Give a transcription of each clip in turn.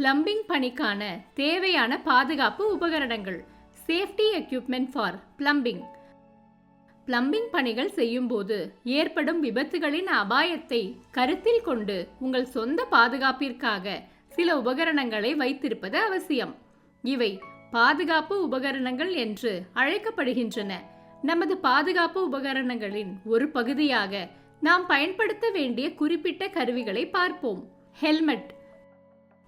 Plumbing பணிக்கான தேவையான பாதுகாப்பு உபகரணங்கள். Safety equipment for plumbing. Plumbing பணிகள் செய்யும்போது ஏற்படும் விபத்துகளின் அபாயத்தை கருத்தில் கொண்டு உங்கள் சொந்த பாதுகாப்பிற்காக சில உபகரணங்களை வைத்திருப்பது அவசியம். இவை பாதுகாப்பு உபகரணங்கள் என்று அழைக்கப்படுகின்றன. நமது பாதுகாப்பு உபகரணங்களின் ஒரு பகுதியாக நாம் பயன்படுத்த வேண்டிய குறிப்பிட்ட கருவிகளை பார்ப்போம். ஹெல்மெட்.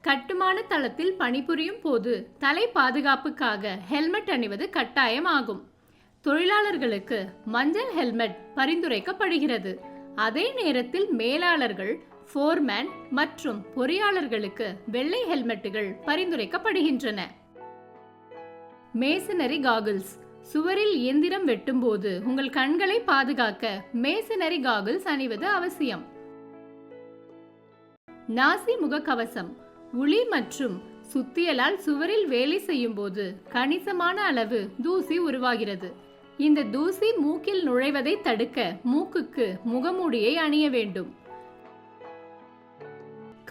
கட்டுமான தளத்தில் பணிபுரியும் போது தலை பாதுகாப்புக்காக ஹெல்மெட் அணிவது கட்டாயமாகும். தொழிலாளர்களுக்கு மஞ்சள் ஹெல்மெட் பரிந்துரைக்கப்படுகிறது. அதே நேரத்தில் மேலாளர்கள், ஃபோர்மேன் மற்றும் பொறியாளர்களுக்கு வெள்ளை ஹெல்மெட்டுகள் பரிந்துரைக்கப்படுகின்றன. மேசனரி காகிள்ஸ். சுவரில் இயந்திரம் வெட்டும்போது உங்கள் கண்களை பாதுகாக்க மேசனரி காகிள்ஸ் அணிவது அவசியம். நாசி முகக்கவசம். உளி மற்றும் சுத்தியலால் சுவரில் வேலை செய்யும் போது கணிசமான அளவு தூசி உருவாகிறது. இந்த தூசி மூக்கில் நுழைவதை தடுக்க மூக்குக்கு முகமூடியை அணிய வேண்டும்.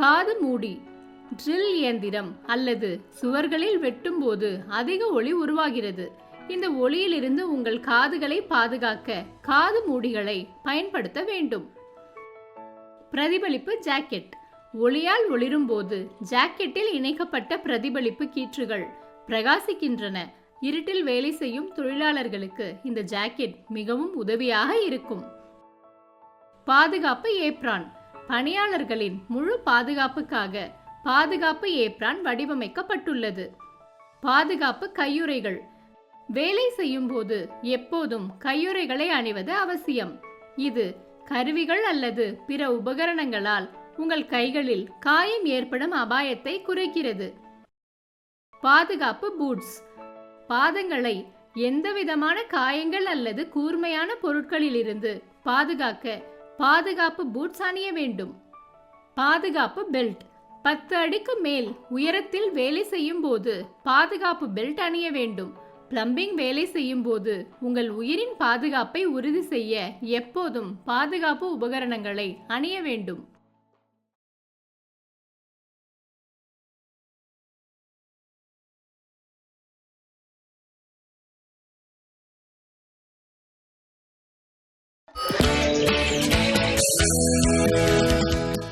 காது மூடி. ட்ரில் இயந்திரம் அல்லது சுவர்களில் வெட்டும் போது அதிக ஒளி உருவாகிறது. இந்த ஒளியிலிருந்து உங்கள் காதுகளை பாதுகாக்க காது மூடிகளை பயன்படுத்த வேண்டும். பிரதிபலிப்பு ஜாக்கெட். ஒளியால் ஒளிரும் போது ஜாக்கெட்டில் இணைக்கப்பட்ட பிரதிபலிப்பு கீற்றுகள் பிரகாசிக்கின்றன. இருட்டில் வேலை செய்யும் தொழிலாளர்களுக்கு இந்த ஜாக்கெட் மிகவும் உதவியாக இருக்கும். பாதுகாப்பு ஏப்ரான். பணியாளர்களின் முழு பாதுகாப்புக்காக பாதுகாப்பு ஏப்ரான் வடிவமைக்கப்பட்டுள்ளது. பாதுகாப்பு கையுறைகள். வேலை செய்யும் போது எப்போதும் கையுறைகளை அணிவது அவசியம். இது கருவிகள் அல்லது பிற உபகரணங்களால் உங்கள் கைகளில் காயம் ஏற்படும் அபாயத்தை குறைக்கிறது. பாதுகாப்பு பூட்ஸ். பாதங்களை எந்தவிதமான காயங்கள் அல்லது கூர்மையான பொருட்களிலிருந்து பாதுகாக்க பாதுகாப்பு பூட்ஸ் அணிய வேண்டும். பாதுகாப்பு பெல்ட். 10 அடிக்கு மேல் உயரத்தில் வேலை செய்யும் போது பாதுகாப்பு பெல்ட் அணிய வேண்டும். பிளம்பிங் வேலை செய்யும் போது உங்கள் உயிரின் பாதுகாப்பை உறுதி செய்ய எப்போதும் பாதுகாப்பு உபகரணங்களை அணிய வேண்டும்.